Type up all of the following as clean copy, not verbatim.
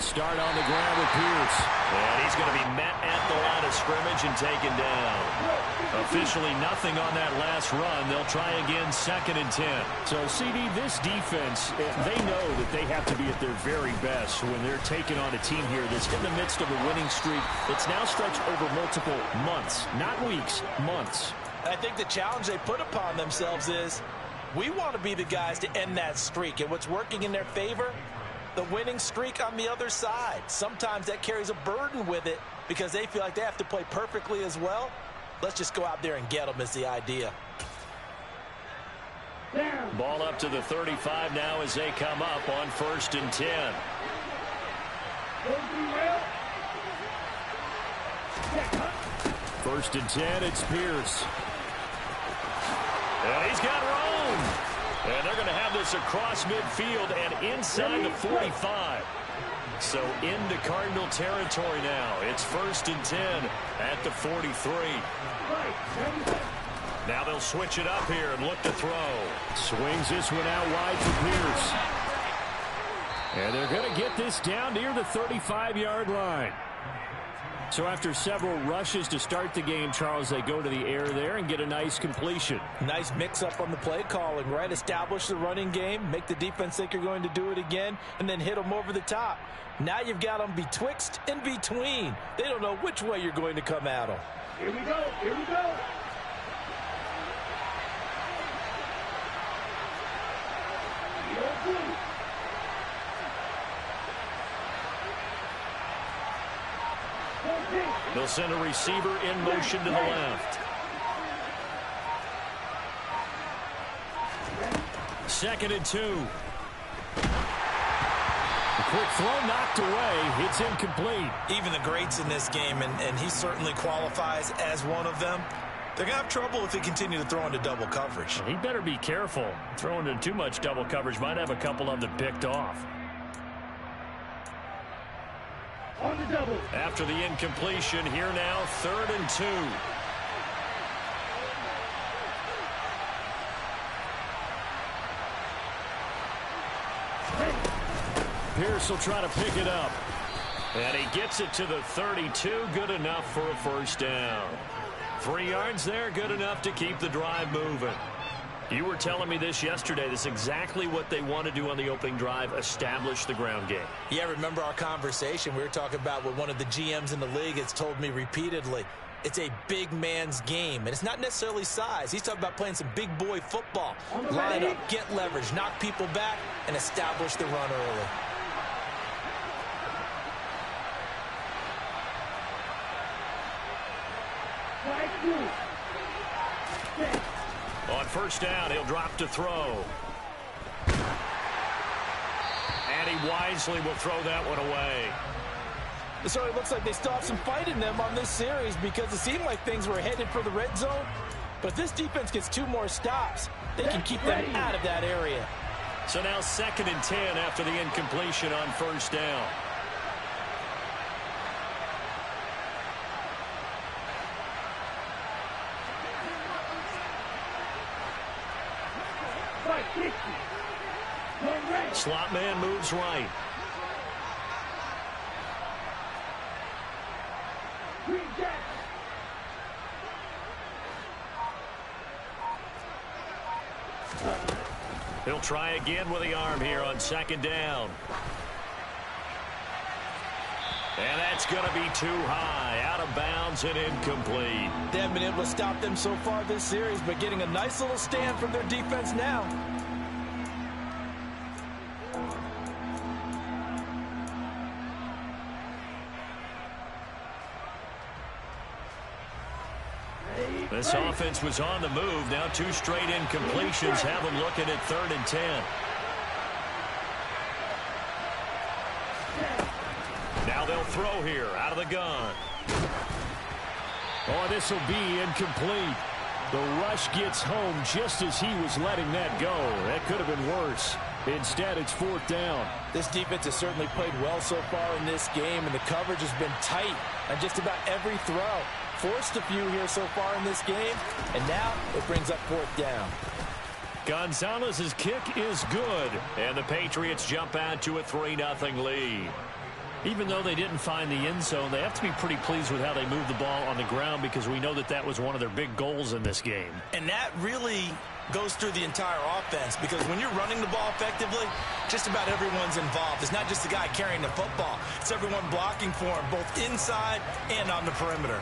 start on the ground with Pierce. And he's going to be met at the line of scrimmage and taken down. Officially nothing on that last run. They'll try again, 2nd and 10. So, CD, this defense, they know that they have to be at their very best when they're taking on a team here that's in the midst of a winning streak that's now stretched over multiple months, not weeks, months. I think the challenge they put upon themselves is we want to be the guys to end that streak. And what's working in their favor? The winning streak on the other side. Sometimes that carries a burden with it because they feel like they have to play perfectly as well. Let's just go out there and get them is the idea. Ball up to the 35 now as they come up on 1st and 10. First and 10, it's Pierce. And he's got room. And they're going to have this across midfield and inside the 45. So into Cardinal territory now. It's 1st and 10 at the 43. Now they'll switch it up here and look to throw. Swings this one out wide to Pierce. And they're going to get this down near the 35-yard line. So after several rushes to start the game, Charles, they go to the air there and get a nice completion. Nice mix-up on the play calling, right? Establish the running game, make the defense think you're going to do it again, and then hit them over the top. Now you've got them betwixt and between. They don't know which way you're going to come at them. Here we go, here we go. They'll send a receiver in motion to the left. 2nd and 2. A quick throw knocked away. It's incomplete. Even the greats in this game, and he certainly qualifies as one of them, they're going to have trouble if they continue to throw into double coverage. He better be careful. Throwing into too much double coverage might have a couple of them picked off. On the double. After the incompletion, here now, 3rd and 2. Pierce will try to pick it up. And he gets it to the 32. Good enough for a 1st down. 3 yards there, good enough to keep the drive moving. You were telling me this yesterday. This is exactly what they want to do on the opening drive, establish the ground game. Yeah, remember our conversation we were talking about with one of the GMs in the league has told me repeatedly. It's a big man's game, and it's not necessarily size. He's talking about playing some big boy football. Line up, get leverage, knock people back, and establish the run early. On 1st down, he'll drop to throw. And he wisely will throw that one away. It certainly looks like they still have some fight in them on this series because it seemed like things were headed for the red zone. But if this defense gets 2 more stops, they can keep them out of that area. So now 2nd and 10 after the incompletion on 1st down. Slot man moves right. He'll try again with the arm here on 2nd down. And that's going to be too high, out of bounds and incomplete. They haven't been able to stop them so far this series, but getting a nice little stand from their defense now. This offense was on the move. Now 2 straight incompletions have them looking at 3rd and 10. Now they'll throw here out of the gun. Oh, this will be incomplete. The rush gets home just as he was letting that go. That could have been worse. Instead, it's 4th down. This defense has certainly played well so far in this game, and the coverage has been tight on just about every throw. Forced a few here so far in this game, and now it brings up 4th down. Gonzalez's kick is good, and the Patriots jump out to a 3-0 lead. Even though they didn't find the end zone, they have to be pretty pleased with how they moved the ball on the ground because we know that that was one of their big goals in this game. And that really goes through the entire offense because when you're running the ball effectively, just about everyone's involved. It's not just the guy carrying the football. It's everyone blocking for him, both inside and on the perimeter.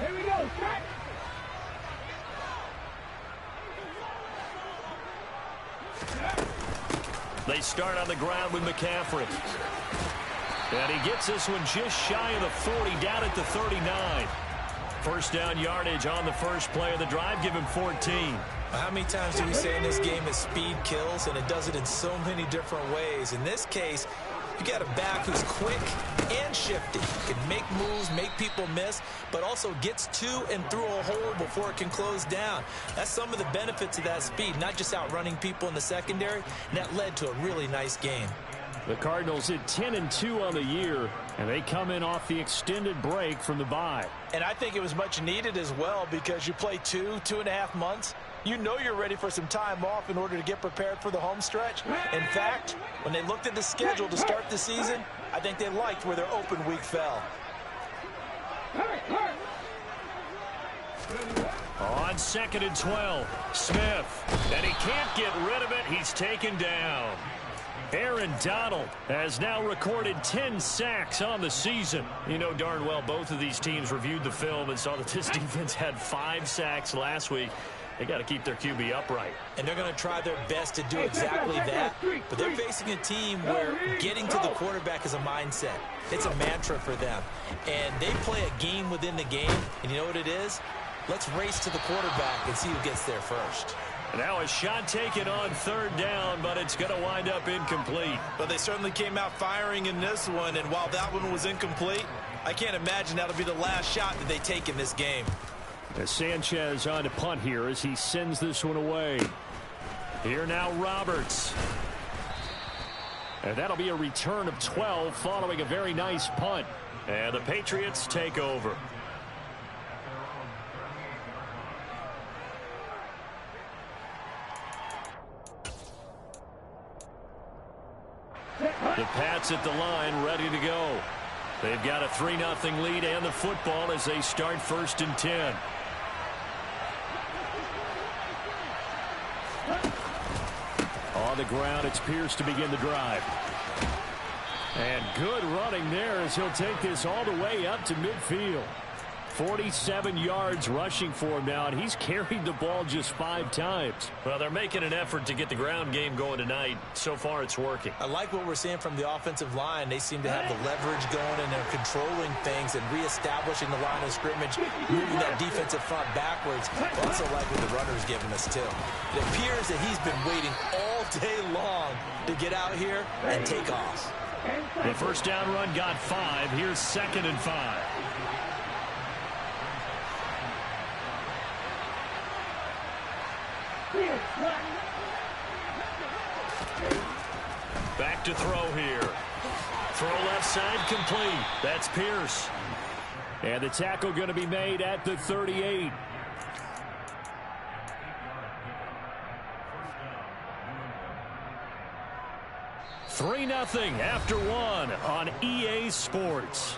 Here we go, track. They start on the ground with McCaffrey. And he gets this one just shy of the 40, down at the 39. First down yardage on the first play of the drive. Give him 14. How many times do we say in this game that speed kills, and it does it in so many different ways? In this case, you got a back who's quick and shifty. Can make moves, make people miss, but also gets to and through a hole before it can close down. That's some of the benefits of that speed, not just outrunning people in the secondary, and that led to a really nice game. The Cardinals hit 10-2 on the year, and they come in off the extended break from the bye. And I think it was much needed as well because you play 2.5 months. You know you're ready for some time off in order to get prepared for the home stretch. In fact, when they looked at the schedule to start the season, I think they liked where their open week fell. On 2nd and 12, Smith. And he can't get rid of it. He's taken down. Aaron Donald has now recorded 10 sacks on the season. You know darn well both of these teams reviewed the film and saw that this defense had 5 sacks last week. They got to keep their QB upright. And they're going to try their best to do exactly that. But they're facing a team where getting to the quarterback is a mindset. It's a mantra for them. And they play a game within the game. And you know what it is? Let's race to the quarterback and see who gets there first. Now a shot taken on 3rd down, but it's going to wind up incomplete. But they certainly came out firing in this one. And while that one was incomplete, I can't imagine that'll be the last shot that they take in this game. As Sanchez on to punt here as he sends this one away. Here now Roberts. And that'll be a return of 12 following a very nice punt. And the Patriots take over. The Pats at the line ready to go. They've got a 3-0 lead and the football as they start 1st and 10. On the ground, it's Pierce to begin the drive. And good running there as he'll take this all the way up to midfield. 47 yards rushing for him now, and he's carried the ball just 5 times. Well, they're making an effort to get the ground game going tonight. So far, it's working. I like what we're seeing from the offensive line. They seem to have the leverage going, and they're controlling things and reestablishing the line of scrimmage, moving that defensive front backwards. I also like what the runner's giving us, too. It appears that he's been waiting all day long to get out here and take off. The first down run got 5. Here's 2nd and 5. Back to throw here. Throw left side complete. That's Pierce. And the tackle going to be made at the 38. Three 3-0 after 1 on EA Sports.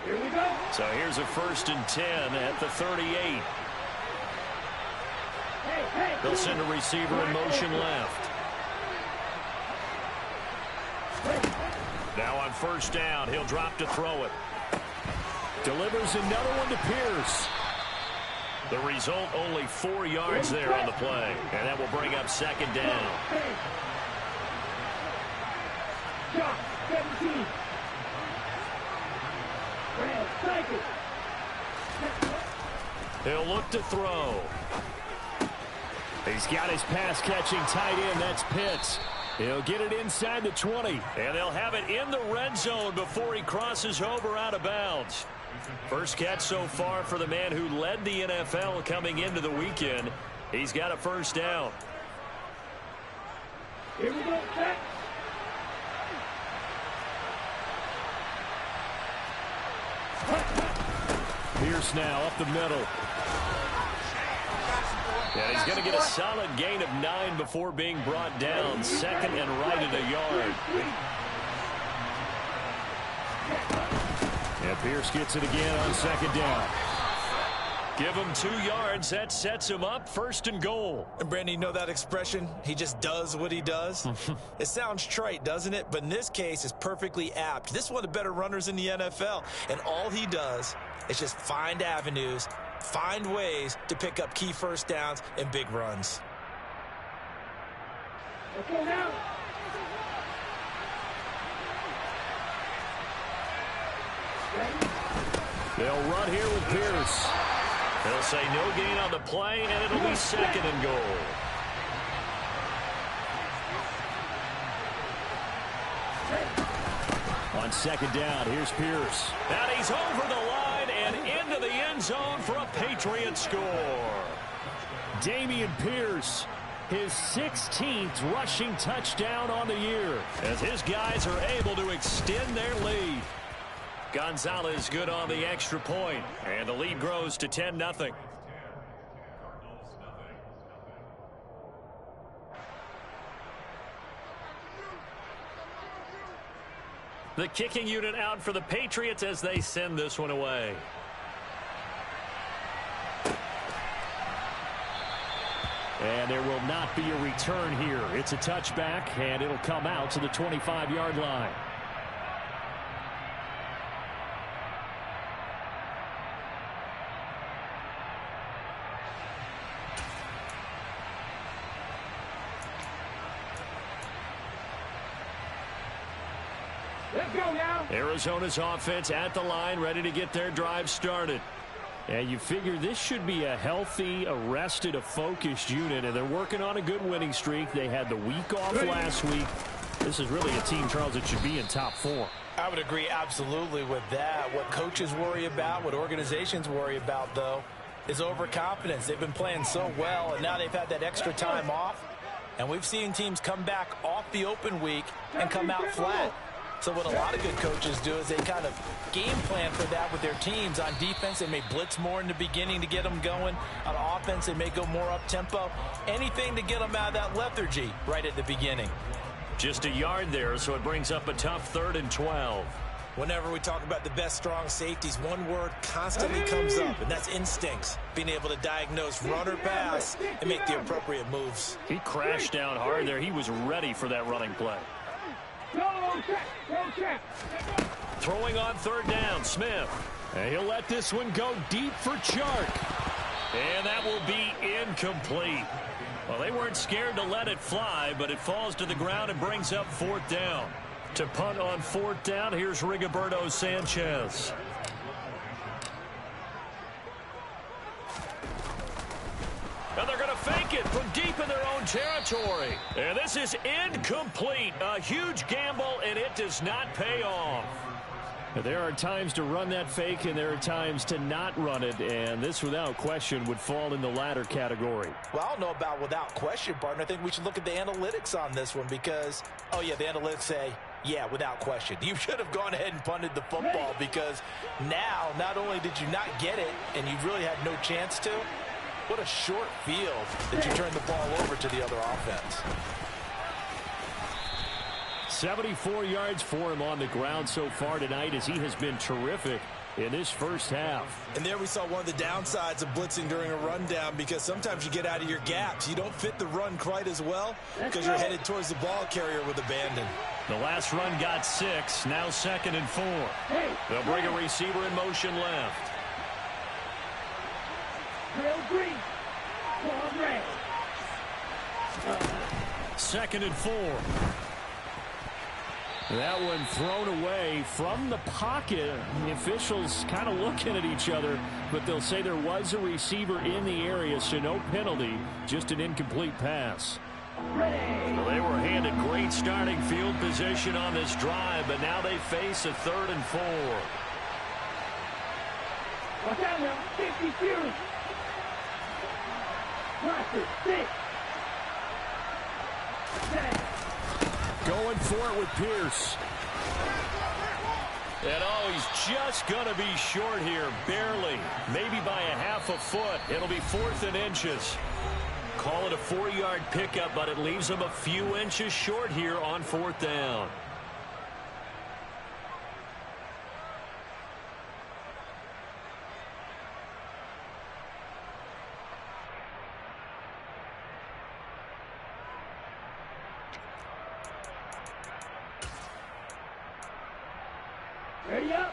Here we go. So here's a 1st and 10 at the 38. They'll send a receiver in motion left. Now on 1st down, he'll drop to throw it. Delivers another one to Pierce. The result, only 4 yards there on the play. And that will bring up 2nd down. Shot 17. Red cycle. He'll look to throw. He's got his pass-catching tight end. That's Pitts. He'll get it inside the 20. And they'll have it in the red zone before he crosses over out of bounds. First catch so far for the man who led the NFL coming into the weekend. He's got a first down. Here we go, set. Pierce now up the middle. And he's going to get a solid gain of 9 before being brought down. Second and right at a yard. And Pierce gets it again on second down. Give him 2 yards. That sets him up first and goal. And Brandon, you know that expression? He just does what he does. It sounds trite, doesn't it? But in this case, it's perfectly apt. This is one of the better runners in the NFL. And all he does is just find avenues, find ways to pick up key first downs and big runs. Let's go now. They'll run here with Pierce. They'll say no gain on the play, and it'll be second and goal. On second down, here's Pierce. And he's over the line and into the end zone for a Patriot score. Dameon Pierce, his 16th rushing touchdown on the year, as his guys are able to extend their lead. Gonzalez good on the extra point, and the lead grows to 10-0. The kicking unit out for the Patriots as they send this one away. And there will not be a return here. It's a touchback, and it'll come out to the 25-yard line. Let's go now. Arizona's offense at the line, ready to get their drive started. And you figure this should be a healthy, a rested, a focused unit, and they're working on a good winning streak. They had the week off last week. This is really a team, Charles, that should be in top 4. I would agree absolutely with that. What coaches worry about, what organizations worry about, though, is overconfidence. They've been playing so well, and now they've had that extra time off. And we've seen teams come back off the open week and come out flat. So what a lot of good coaches do is they kind of game plan for that with their teams. On defense, they may blitz more in the beginning to get them going. On offense, they may go more up-tempo. Anything to get them out of that lethargy right at the beginning. Just a yard there, so it brings up a tough 3rd and 12. Whenever we talk about the best strong safeties, one word constantly comes up, and that's instincts. Being able to diagnose run or pass and make the appropriate moves. He crashed down hard there. He was ready for that running play. Go, check. Throwing on 3rd down, Smith. And he'll let this one go deep for Chark. And that will be incomplete. Well, they weren't scared to let it fly, but it falls to the ground and brings up 4th down. To punt on 4th down, here's Rigoberto Sanchez. And they're going to fake it from deep in their own territory. And this is incomplete. A huge gamble, and it does not pay off. There are times to run that fake, and there are times to not run it, and this, without question, would fall in the latter category. Well, I don't know about without question, partner. I think we should look at the analytics on this one because, oh, yeah, the analytics say, yeah, without question. You should have gone ahead and punted the football because now not only did you not get it and you really had no chance to, what a short field that you turned the ball over to the other offense. 74 yards for him on the ground so far tonight as he has been terrific in this first half. And there we saw one of the downsides of blitzing during a rundown because sometimes you get out of your gaps. You don't fit the run quite as well because you're headed towards the ball carrier with abandon. The last run got 6, now 2nd and 4. They'll bring a receiver in motion left. Trail green. Ball red. 2nd and 4. That one thrown away from the pocket. The officials kind of looking at each other, but they'll say there was a receiver in the area, so no penalty, just an incomplete pass. Ready. Well, they were handed great starting field position on this drive, but now they face a 3rd and 4. Watch out now. 50 Fury. Roster 6. 7. Going for it with Pierce. And oh, he's just going to be short here, barely. Maybe by a half a foot. It'll be 4th and inches. Call it a 4-yard pickup, but it leaves him a few inches short here on 4th down. Ready up.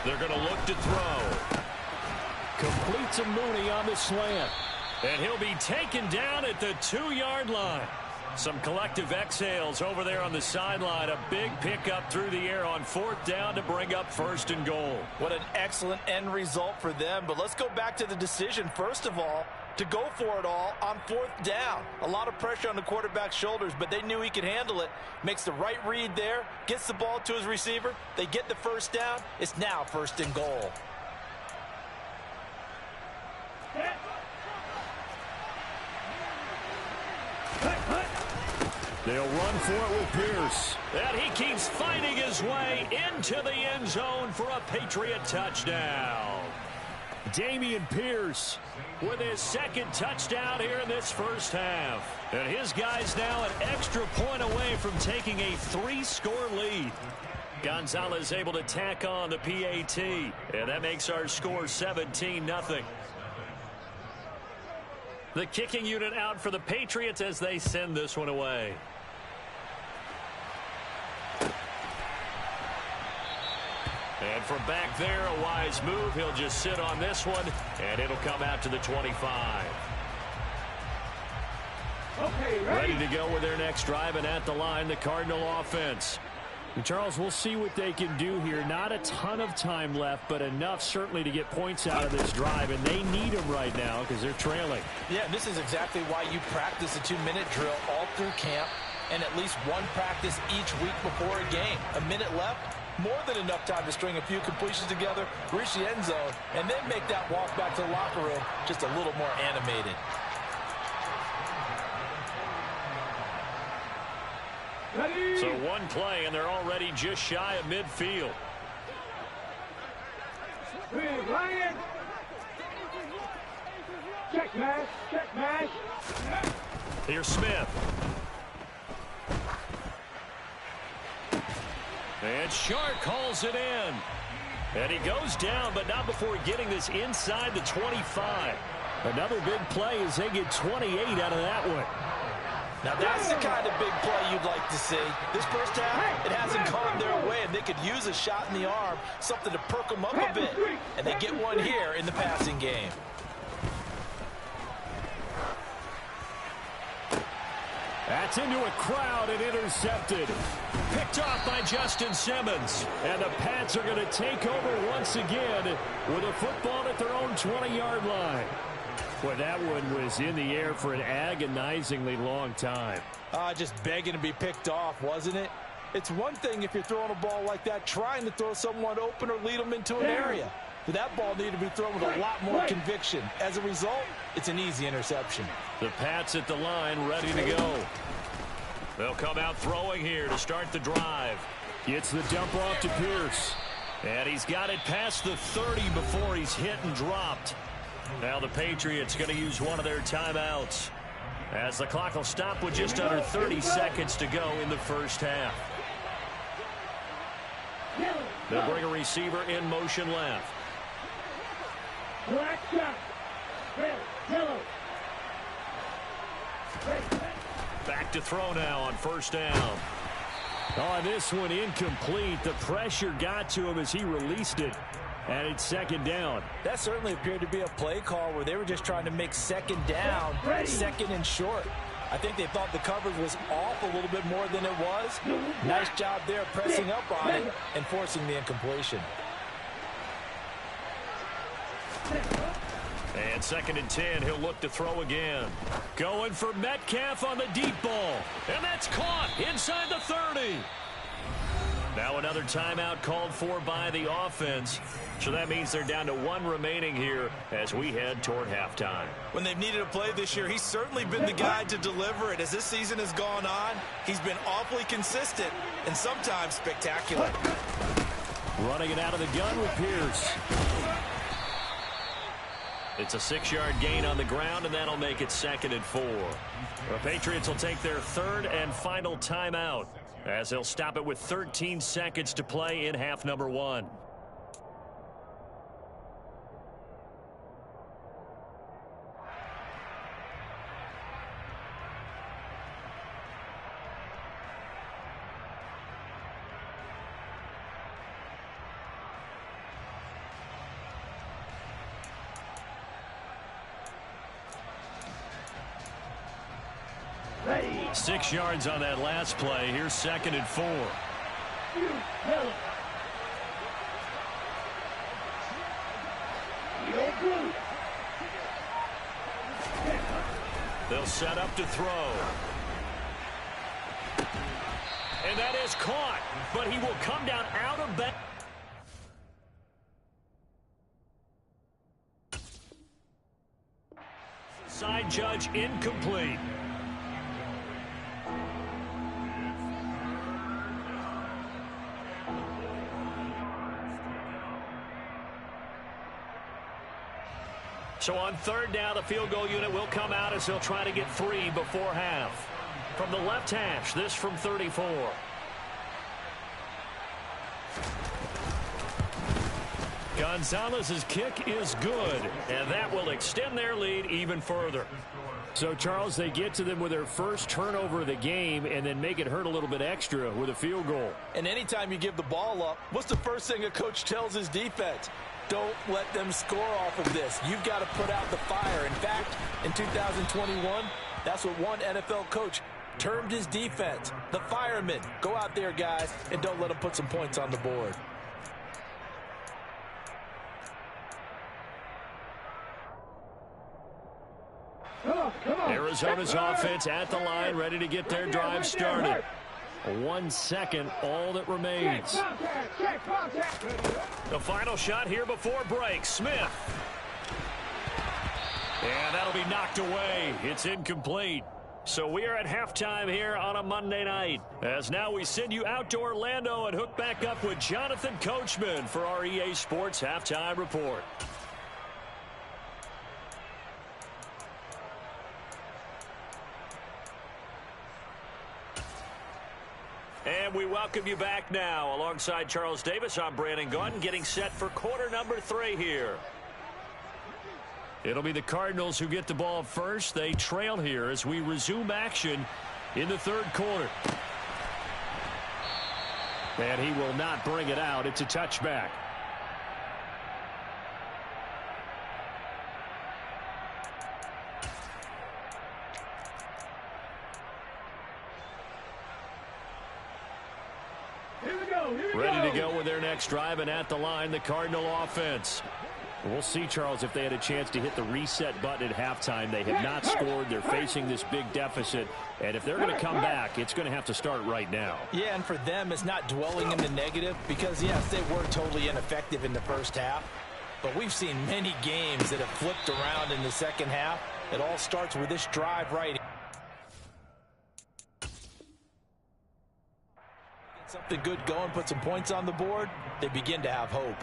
They're going to look to throw. Completes a Mooney on the slant. And he'll be taken down at the 2-yard line. Some collective exhales over there on the sideline. A big pickup through the air on 4th down to bring up 1st and goal. What an excellent end result for them. But let's go back to the decision, first of all, to go for it all on 4th down. A lot of pressure on the quarterback's shoulders, but they knew he could handle it. Makes the right read there, gets the ball to his receiver. They get the 1st down. It's now 1st and goal. They'll run for it with Pierce. And he keeps fighting his way into the end zone for a Patriot touchdown. Dameon Pierce with his 2nd touchdown here in this first half. And his guys now an extra point away from taking a 3-score lead. Gonzalez able to tack on the PAT. And that makes our score 17-0. The kicking unit out for the Patriots as they send this one away. And from back there, a wise move. He'll just sit on this one, and it'll come out to the 25. Okay, Ready to go with their next drive, and at the line, the Cardinal offense. And Charles, we'll see what they can do here. Not a ton of time left, but enough certainly to get points out of this drive, and they need them right now because they're trailing. Yeah, this is exactly why you practice a 2-minute drill all through camp and at least one practice each week before a game. A minute left, more than enough time to string a few completions together, reach the end zone, and then make that walk back to the locker room just a little more animated. Ready. So one play, and they're already just shy of midfield. Big Lion. Check mash. Check mash. Here's Smith. And Shark calls it in. And he goes down, but not before getting this inside the 25. Another big play as they get 28 out of that one. Now that's the kind of big play you'd like to see. This first half, it hasn't gone their way, and they could use a shot in the arm, something to perk them up a bit. And they get one here in the passing game. That's into a crowd and intercepted. Picked off by Justin Simmons. And the Pats are going to take over once again with a football at their own 20-yard line. Well, that one was in the air for an agonizingly long time. Just begging to be picked off, wasn't it? It's one thing if you're throwing a ball like that, trying to throw someone open or lead them into an area. But that ball needed to be thrown with a lot more conviction. As a result, it's an easy interception. The Pats at the line, ready to go. They'll come out throwing here to start the drive. Gets the dump off to Pierce. And he's got it past the 30 before he's hit and dropped. Now the Patriots going to use one of their timeouts, as the clock will stop with just under 30 seconds to go in the first half. They'll bring a receiver in motion left. Black shot. Red. Yellow. Back to throw now on first down. Oh, this one incomplete. The pressure got to him as he released it. And it's second down. That certainly appeared to be a play call where they were just trying to make second down, second and short. I think they thought the coverage was off a little bit more than it was. Nice job there pressing up on it and forcing the incompletion. And 2nd and 10, he'll look to throw again. Going for Metcalf on the deep ball. And that's caught inside the 30. Now another timeout called for by the offense. So that means they're down to 1 remaining here as we head toward halftime. When they've needed a play this year, he's certainly been the guy to deliver it. As this season has gone on, he's been awfully consistent and sometimes spectacular. Running it out of the gun with Pierce. It's a 6-yard gain on the ground, and that'll make it 2nd and 4. The Patriots will take their 3rd and final timeout as they'll stop it with 13 seconds to play in half number 1. Ready. 6 yards on that last play. Here's 2nd and 4. You tell him. You're good. They'll set up to throw. And that is caught, but he will come down out of bounds. Side judge incomplete. So on 3rd down, the field goal unit will come out as they'll try to get 3 before half. From the left hash, this from 34. Gonzalez's kick is good, and that will extend their lead even further. So, Charles, they get to them with their first turnover of the game and then make it hurt a little bit extra with a field goal. And anytime you give the ball up, what's the first thing a coach tells his defense? Don't let them score off of this. You've got to put out the fire. In fact, in 2021, that's what one NFL coach termed his defense, the firemen. Go out there, guys, and don't let them put some points on the board. Come on. Arizona's offense at the line, ready to get their drive started. 1 second, all that remains. Check contact. The final shot here before break. Smith. And that'll be knocked away. It's incomplete. So we are at halftime here on a Monday night. As now we send you out to Orlando and hook back up with Jonathan Coachman for our EA Sports Halftime Report. And we welcome you back now. Alongside Charles Davis, I'm Brandon Gunn, getting set for quarter number 3 here. It'll be the Cardinals who get the ball first. They trail here as we resume action in the 3rd quarter. And he will not bring it out. It's a touchback. Ready to go with their next drive, and at the line, the Cardinal offense. We'll see, Charles, if they had a chance to hit the reset button at halftime. They have not scored. They're facing this big deficit. And if they're going to come back, it's going to have to start right now. Yeah, and for them, it's not dwelling in the negative because, yes, they were totally ineffective in the first half. But we've seen many games that have flipped around in the second half. It all starts with this drive right here. Get something good going, put some points on the board, they begin to have hope.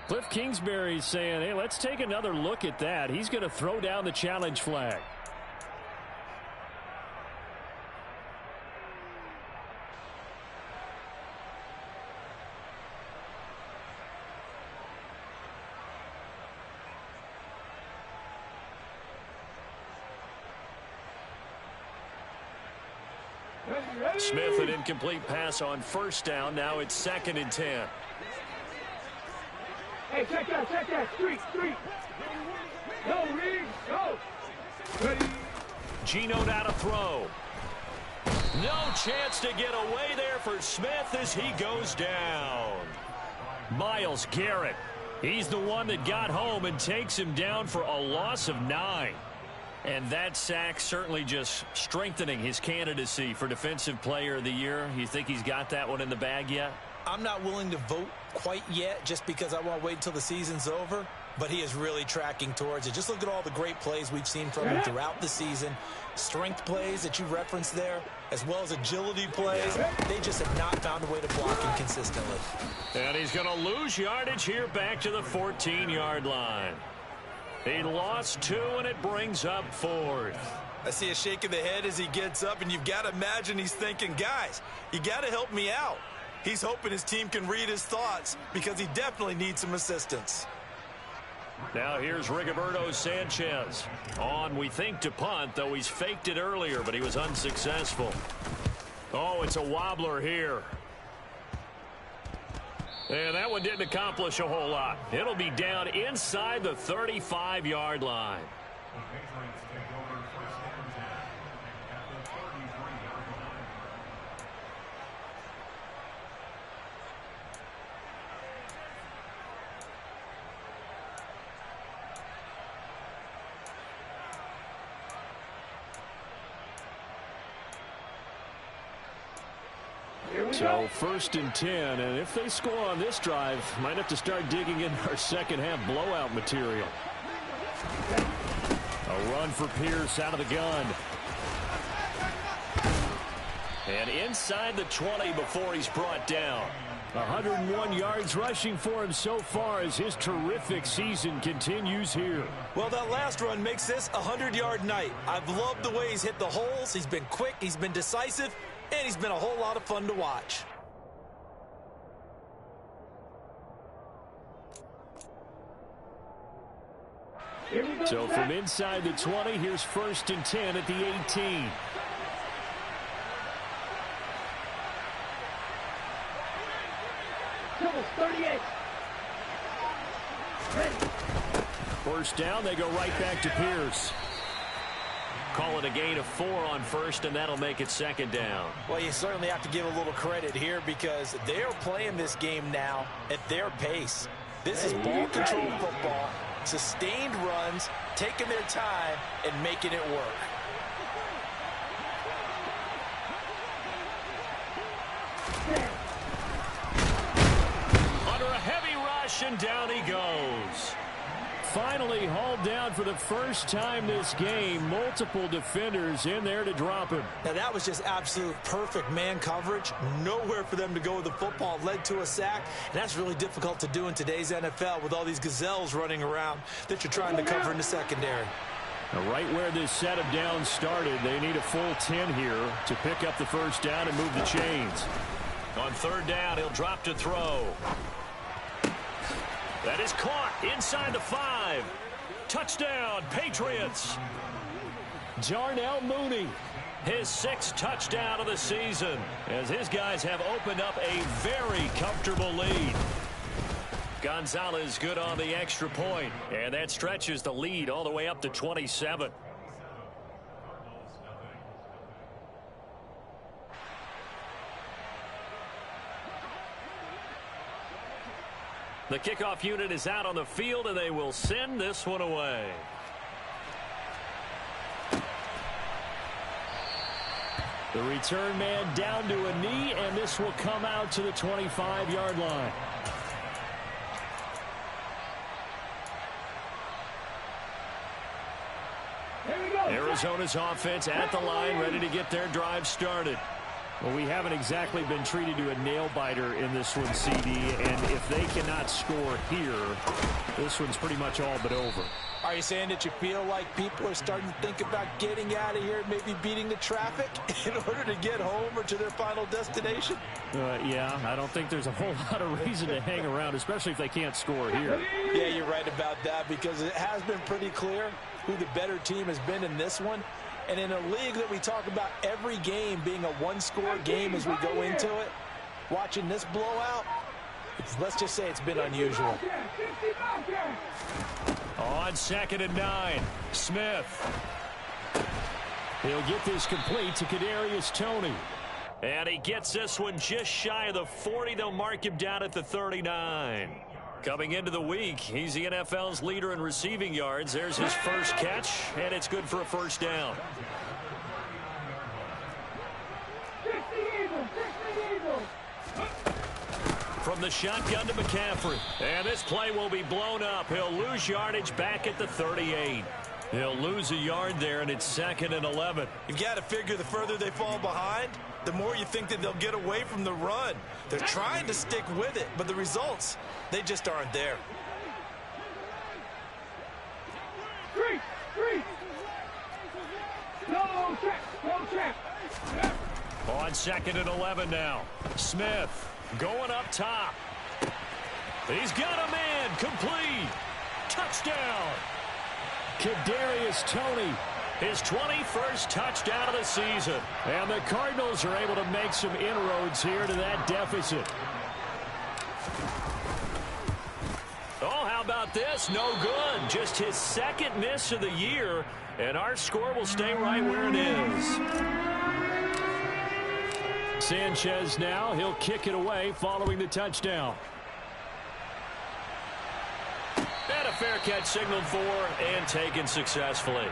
Cliff Kingsbury's saying, hey, let's take another look at that. He's going to throw down the challenge flag. Smith, an incomplete pass on 1st down. Now it's 2nd and 10. Hey, check that. Street. Go, Reed, go. Ready. Geno now to throw. No chance to get away there for Smith as he goes down. Myles Garrett He's the one that got home and takes him down for a loss of 9. And that sack certainly just strengthening his candidacy for Defensive Player of the Year. You think he's got that one in the bag yet? I'm not willing to vote quite yet just because I want to wait until the season's over, but he is really tracking towards it. Just look at all the great plays we've seen from him throughout the season. Strength plays that you referenced there, as well as agility plays. They just have not found a way to block him consistently. And he's going to lose yardage here back to the 14-yard line. He lost 2, and it brings up 4th. I see a shake of the head as he gets up, and you've got to imagine he's thinking, guys, you got to help me out. He's hoping his team can read his thoughts because he definitely needs some assistance. Now here's Rigoberto Sanchez. On, we think, to punt, though he's faked it earlier, but he was unsuccessful. Oh, it's a wobbler here. And that one didn't accomplish a whole lot. It'll be down inside the 35-yard line. So 1st and 10, and if they score on this drive, might have to start digging in our second half blowout material. A run for Pierce out of the gun. And inside the 20 before he's brought down. 101 yards rushing for him so far as his terrific season continues here. Well, that last run makes this a 100-yard night. I've loved the way he's hit the holes. He's been quick, he's been decisive, and he's been a whole lot of fun to watch. So from inside the 20, here's 1st and 10 at the 18. Double 38. First down, they go right back to Pierce. Call it a gain of 4 on 1st, and that'll make it 2nd down. Well, you certainly have to give a little credit here because they're playing this game now at their pace. This is ball control football, sustained runs, taking their time, and making it work. Under a heavy rush, and down he goes. Finally hauled down for the first time this game. Multiple defenders in there to drop him. Now, that was just absolute perfect man coverage. Nowhere for them to go with the football. Led to a sack, and that's really difficult to do in today's NFL with all these gazelles running around that you're trying to cover in the secondary. Now, right where this set of downs started, they need a full 10 here to pick up the first down and move the chains. On 3rd down, he'll drop to throw. That is caught inside the 5. Touchdown, Patriots. Darnell Mooney. His 6th touchdown of the season as his guys have opened up a very comfortable lead. Gonzalez good on the extra point, and that stretches the lead all the way up to 27. The kickoff unit is out on the field, and they will send this one away. The return man down to a knee, and this will come out to the 25-yard line. Arizona's offense at the line, ready to get their drive started. Well, we haven't exactly been treated to a nail-biter in this one, CD, and if they cannot score here, this one's pretty much all but over. Are you saying that you feel like people are starting to think about getting out of here, maybe beating the traffic in order to get home or to their final destination? Yeah, I don't think there's a whole lot of reason to hang around, especially if they can't score here. Yeah, you're right about that because it has been pretty clear who the better team has been in this one. And in a league that we talk about every game being a one-score game as we go into it, watching this blowout, let's just say it's been unusual. On 2nd and 9, Smith. He'll get this complete to Kadarius Toney. And he gets this one just shy of the 40. They'll mark him down at the 39. Coming into the week, he's the NFL's leader in receiving yards. There's his first catch, and it's good for a first down. From the shotgun to McCaffrey. And this play will be blown up. He'll lose yardage back at the 38. He'll lose a yard there, and it's 2nd and 11. You've got to figure the further they fall behind, the more you think that they'll get away from the run. They're trying to stick with it, but the results, they just aren't there. Go check. On 2nd and 11 now. Smith going up top. He's got a man. Complete. Touchdown. Kadarius Toney, His 21st touchdown of the season. and the Cardinals are able to make some inroads here to that deficit. Oh, how about this? No good. Just his 2nd miss of the year, and our score will stay right where it is. Sanchez now, he'll kick it away following the touchdown. And a fair catch signaled for and taken successfully.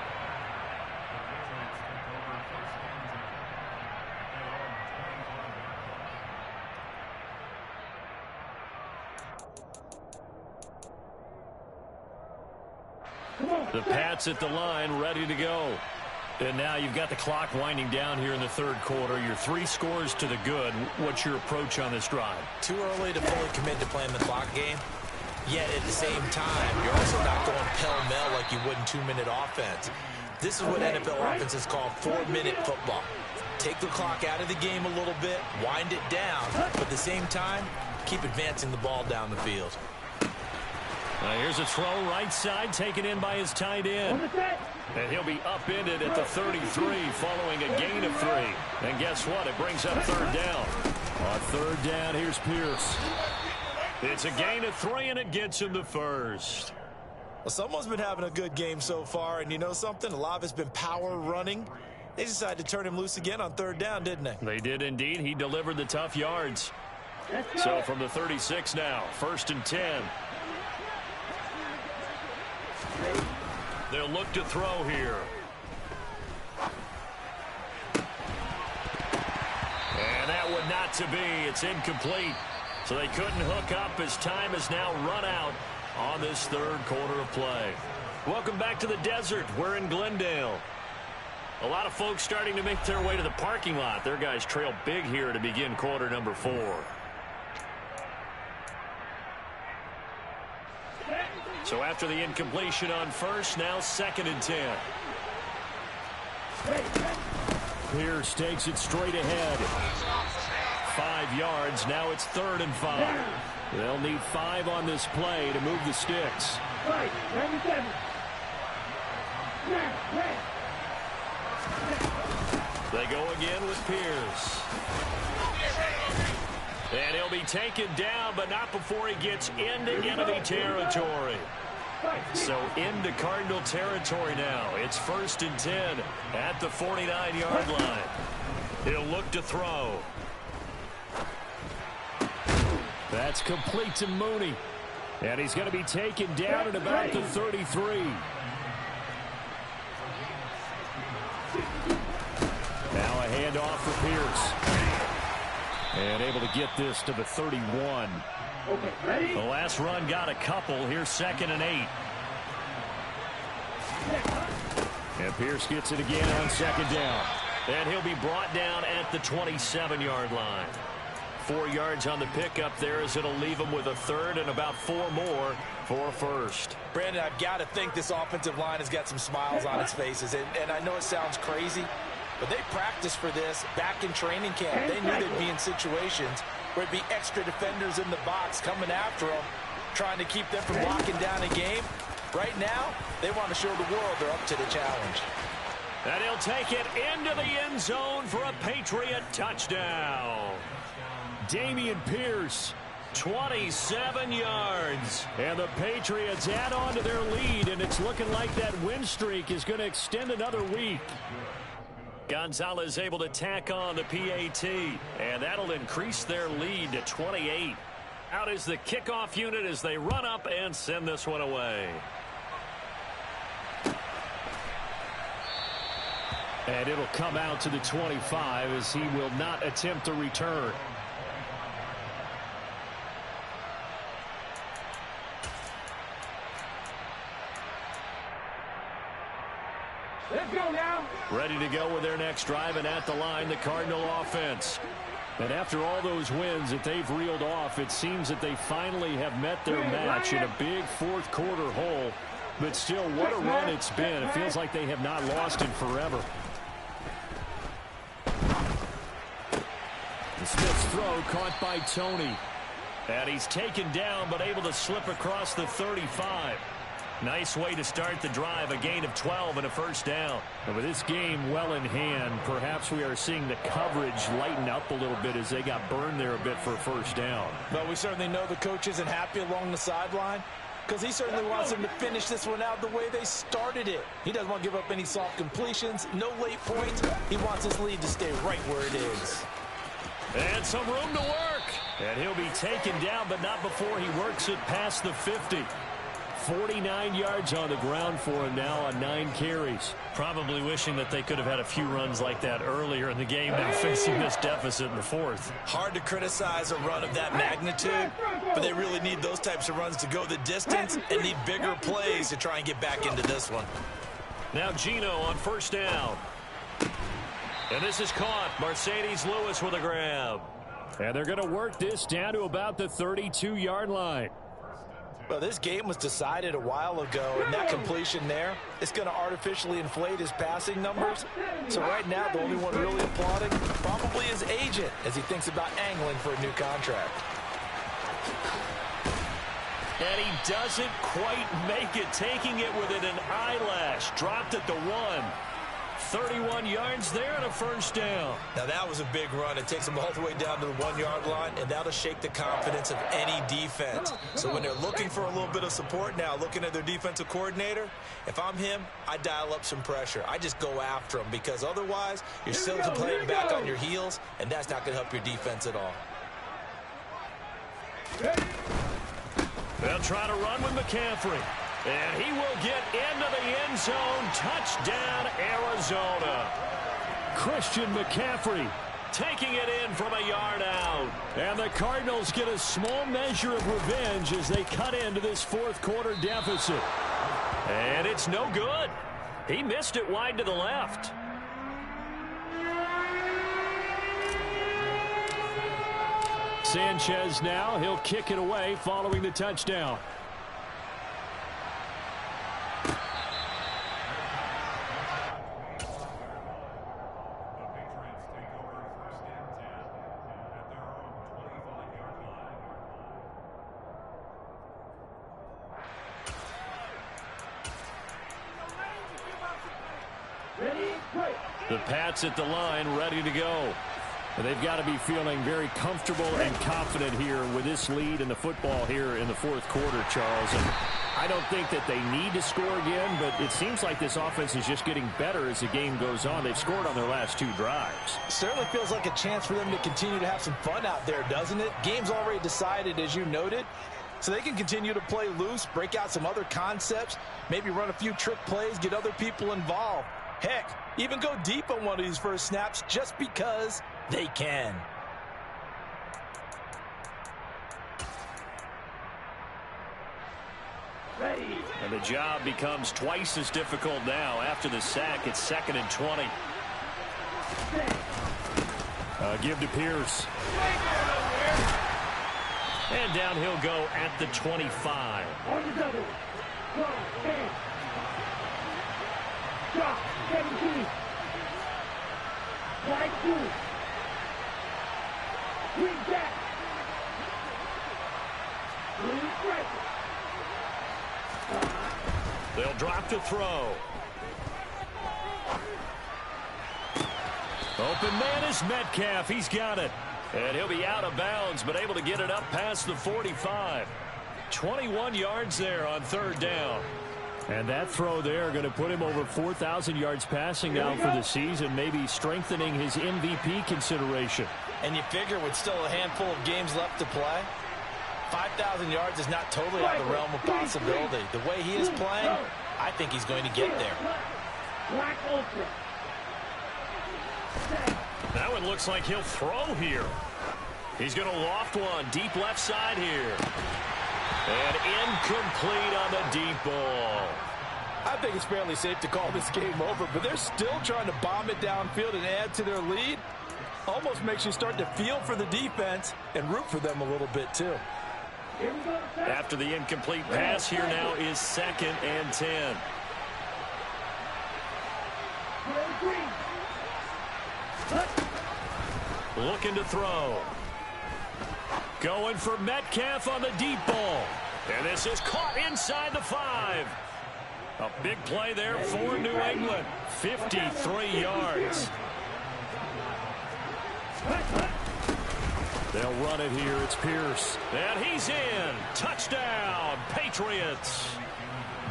The Pats at the line, ready to go. And now you've got the clock winding down here in the 3rd quarter. You're 3 scores to the good. What's your approach on this drive? Too early to fully commit to playing the clock game. Yet at the same time, you're also not going pell-mell like you would in 2-minute offense. This is what NFL offenses call 4-minute football. Take the clock out of the game a little bit, wind it down, but at the same time, keep advancing the ball down the field. Here's a throw right side taken in by his tight end. And he'll be upended at the 33 following a gain of 3. And guess what? It brings up 3rd down. On 3rd down, here's Pierce. It's a gain of 3, and it gets him the first. Well, someone's been having a good game so far, and you know something? A lot of it's been power running. They decided to turn him loose again on 3rd down, didn't they? They did indeed. He delivered the tough yards. So from the 36 now, 1st and 10. They'll look to throw here. And that would not to be. It's incomplete. So they couldn't hook up as time has now run out on this 3rd quarter of play. Welcome back to the desert. We're in Glendale. A lot of folks starting to make their way to the parking lot. Their guys trail big here to begin quarter number 4. So after the incompletion on 1st, now 2nd and 10. Pierce takes it straight ahead. 5 yards. Now it's 3rd and 5. They'll need 5 on this play to move the sticks. They go again with Pierce. And he'll be taken down, but not before he gets into enemy territory. So into Cardinal territory now. It's 1st and 10 at the 49-yard line. He'll look to throw. That's complete to Mooney. And he's going to be taken down at about the 33. Now a handoff for Pierce. And able to get this to the 31. The last run got a couple. Here's 2nd and 8. And Pierce gets it again on 2nd down. And he'll be brought down at the 27-yard line. 4 yards on the pickup there as it'll leave him with a 3rd and about 4 more for a 1st. Brandon, I've got to think this offensive line has got some smiles on its faces. And I know it sounds crazy, but they practiced for this back in training camp. They knew they'd be in situations where it'd be extra defenders in the box coming after them, trying to keep them from locking down a game. Right now, they want to show the world they're up to the challenge. And he'll take it into the end zone for a Patriot touchdown. Dameon Pierce. 27 yards. And the Patriots add on to their lead, and it's looking like that win streak is going to extend another week. Gonzalez able to tack on the PAT, and that'll increase their lead to 28. Out is the kickoff unit as they run up and send this one away. And it'll come out to the 25 as he will not attempt a return. Let's go now. Ready to go with their next drive, and at the line, the Cardinal offense. And after all those wins that they've reeled off, it seems that they finally have met their match in a big fourth quarter hole. But still, what a run it's been. It feels like they have not lost in forever. Smith's throw caught by Tony. And he's taken down but able to slip across the 35. Nice way to start the drive, a gain of 12 and a first down. And with this game well in hand, perhaps we are seeing the coverage lighten up a little bit as they got burned there a bit for a first down. But we certainly know the coach isn't happy along the sideline because he certainly wants them to finish this one out the way they started it. He doesn't want to give up any soft completions, no late points. He wants his lead to stay right where it is. And some room to work. And he'll be taken down, but not before he works it past the 50. 49 yards on the ground for him now on 9 carries. Probably wishing that they could have had a few runs like that earlier in the game, now facing this deficit in the fourth. Hard to criticize a run of that magnitude, but they really need those types of runs to go the distance and need bigger plays to try and get back into this one. Now Gino on first down. And this is caught. Mercedes Lewis with a grab. And they're going to work this down to about the 32-yard line. Well, this game was decided a while ago, and that completion there is going to artificially inflate his passing numbers. So right now, the only one really applauding probably his agent as he thinks about angling for a new contract. And he doesn't quite make it, taking it within an eyelash. Dropped at the 1. 31 yards there and a first down. Now that was a big run. It takes them all the way down to the 1-yard line, and that'll shake the confidence of any defense. So when they're looking for a little bit of support now, looking at their defensive coordinator, if I'm him, I dial up some pressure. I just go after him because otherwise you're still playing back on your heels, and that's not going to help your defense at all. They'll try to run with McCaffrey. And he will get into the end zone. Touchdown, Arizona. Christian McCaffrey taking it in from a yard out. And the Cardinals get a small measure of revenge as they cut into this fourth quarter deficit. And it's no good. He missed it wide to the left. Sanchez now, he'll kick it away following the touchdown. The Pats at the line, ready to go. They've got to be feeling very comfortable and confident here with this lead in the football here in the fourth quarter, Charles. And I don't think that they need to score again, but it seems like this offense is just getting better as the game goes on. They've scored on their last 2 drives. Certainly feels like a chance for them to continue to have some fun out there, doesn't it? Game's already decided, as you noted. So they can continue to play loose, break out some other concepts, maybe run a few trick plays, get other people involved. Heck, even go deep on one of these first snaps just because they can. And the job becomes twice as difficult now after the sack. It's 2nd and 20. Give to Pierce. And down he'll go at the 25. On the double. Go, and drop. 17. Wide 2. Swing back. They'll drop to throw. Open man is Metcalf. He's got it. And he'll be out of bounds, but able to get it up past the 45. 21 yards there on 3rd down. And that throw there going to put him over 4,000 yards passing now for the season, maybe strengthening his MVP consideration. And you figure with still a handful of games left to play, 5,000 yards is not totally out of the realm of possibility. The way he is playing, I think he's going to get there. Black Ultra. That one looks like he'll throw here. He's going to loft one deep left side here. And incomplete on the deep ball. I think it's fairly safe to call this game over, but they're still trying to bomb it downfield and add to their lead. Almost makes you start to feel for the defense and root for them a little bit too. After the incomplete pass, here now is 2nd and 10. Looking to throw. Going for Metcalf on the deep ball. And this is caught inside the 5. A big play there for New England. 53 yards. They'll run it here. It's Pierce. And he's in. Touchdown, Patriots.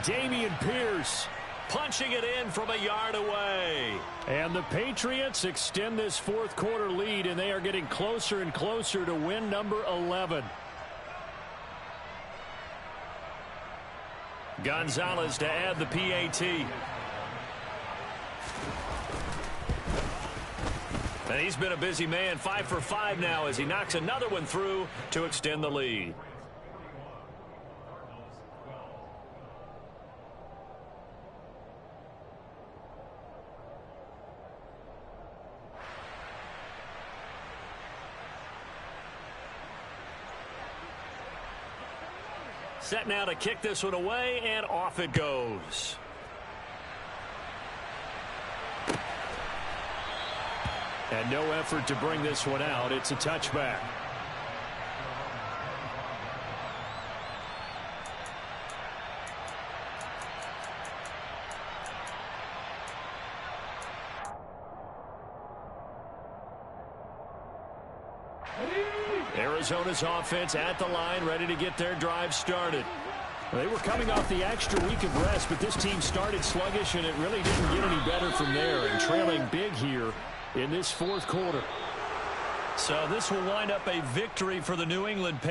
Dameon Pierce. Punching it in from a yard away. And the Patriots extend this fourth quarter lead, and they are getting closer and closer to win number 11. Gonzalez to add the PAT. And he's been a busy man, 5 for 5 now as he knocks another one through to extend the lead. Set now to kick this one away, and off it goes. And no effort to bring this one out. It's a touchback. Arizona's offense at the line, ready to get their drive started. They were coming off the extra week of rest, but this team started sluggish, and it really didn't get any better from there, and trailing big here in this fourth quarter. So this will wind up a victory for the New England Patriots.